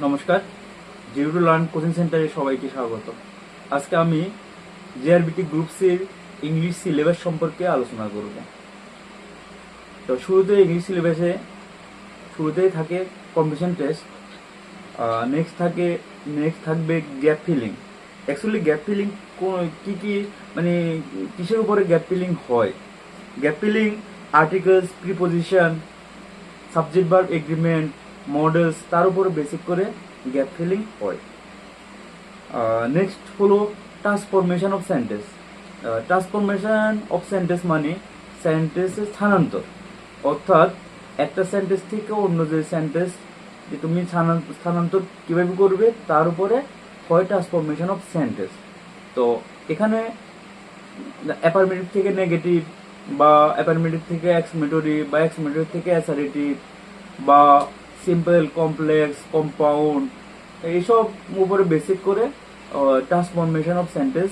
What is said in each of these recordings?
নমস্কার, zero to learn coaching সেন্টারে সবাইকে স্বাগত। আজকে আমি জেআরবিটি গ্রুপ সির ইংলিশ সিলেবাস সম্পর্কে আলোচনা করব। তো শুরুতেই থাকে কম্পিটিশন টেস্ট, নেক্সট থাকবে gap filling. Actually gap filling কি কি মানে কিসের উপরে গ্যাপ ফিলিং হয়? Gap filling articles, preposition, subject verb agreement, modals, তার উপরে বেসিক করে গ্যাপ ফিলিং হয়। নেক্সট হলো transformation of sentence. Transformation of sentence মানে সেন্টেন্সের স্থানান্তর, অর্থাৎ একটা সেন্টেন্স থেকে অন্য যে সেন্টেন্স যে তুমি স্থানান্তর কিভাবে করবে তার উপরে হয় ট্রান্সফরমেশন অফ সেন্টেন্স। তো এখানে অ্যাফার্মেটিভ থেকে নেগেটিভ, বা অ্যাফার্মেটিভ থেকে এক্সক্লেমেটরি, বা এক্সক্লেমেটরি থেকে অ্যাসারেটিভ, বা সিম্পল, কমপ্লেক্স, কম্পাউন্ড, এইসব উপরে বেসিক করে ট্রান্সফরমেশন অফ সেন্টেন্স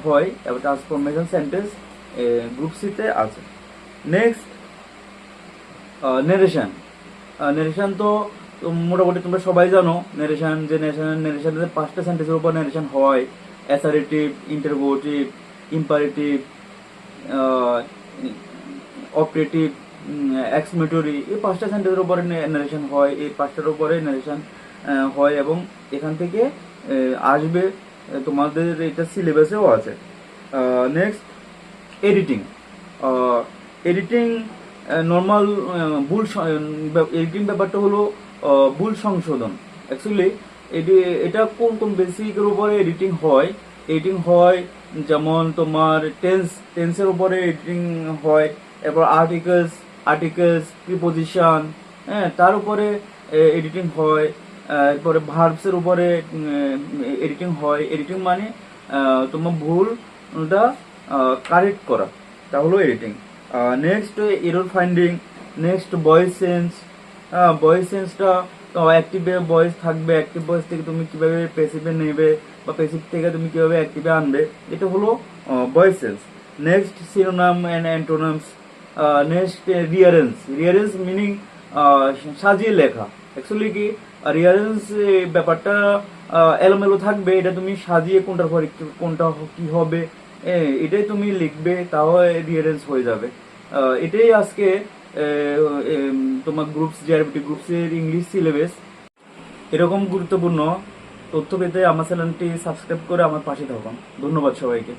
হয় এবং ট্রান্সফরমেশন সেন্টেন্স গ্রুপ সিতে আছে। Next narration. নেরেশন তো মোটামুটি তোমরা সবাই জানো। নেরেশনের 5টা সেন্টেন্সের উপর নেরেশন হয়: assertive, interrogative, imperative, operative, exclamatory. এই 5টা সেন্টেন্সের উপরে নারেশন হয়, এই 5টার উপরে নারেশন হয় এবং এখান থেকে আসবে, তোমাদের এটা সিলেবাসেও আছে। Next editing. Editing normal editing ব্যাপারটা হলো ভুল সংশোধন। অ্যাকচুয়ালি এটা কোন কোন বেসিকের উপরে এডিটিং হয়? যেমন তোমার টেন্সের উপরে এডিটিং হয়, এরপর আর্টিকেলস, প্রিপোজিশন, হ্যাঁ, তার উপরে এডিটিং হয়। এরপরে ভার্বসের উপরে এডিটিং হয়। এডিটিং মানে তোমার ভুলটা কারেক্ট করা, তা হলো editing. Next error finding. Next voice change. Voice চেঞ্জটা অ্যাক্টিভ ভয়েস থাকবে, অ্যাক্টিভ ভয়েস থেকে তুমি কিভাবে প্যাসিভে নেবে বা প্যাসিভ থেকে তুমি কিভাবে অ্যাক্টিভে আনবে, এটা হলো voice change. Next synonym and antonyms. Next rearrange meaning সাজিয়ে লেখা। অ্যাকচুয়ালি কি রিয়ারেন্স ব্যাপারটা এলোমেলো থাকবে, এটা তুমি সাজিয়ে কোনটার পরে কোনটা কি হবে এটাই তুমি লিখবে, তাও রিয়ারেন্স হয়ে যাবে। এটাই আজকে তোমার জেআরবিটি গ্রুপসের ইংলিশ সিলেবাস। এরকম গুরুত্বপূর্ণ তথ্য পেতে আমার চ্যানেলটি সাবস্ক্রাইব করে আমার পাশে থাকুন। ধন্যবাদ সবাইকে।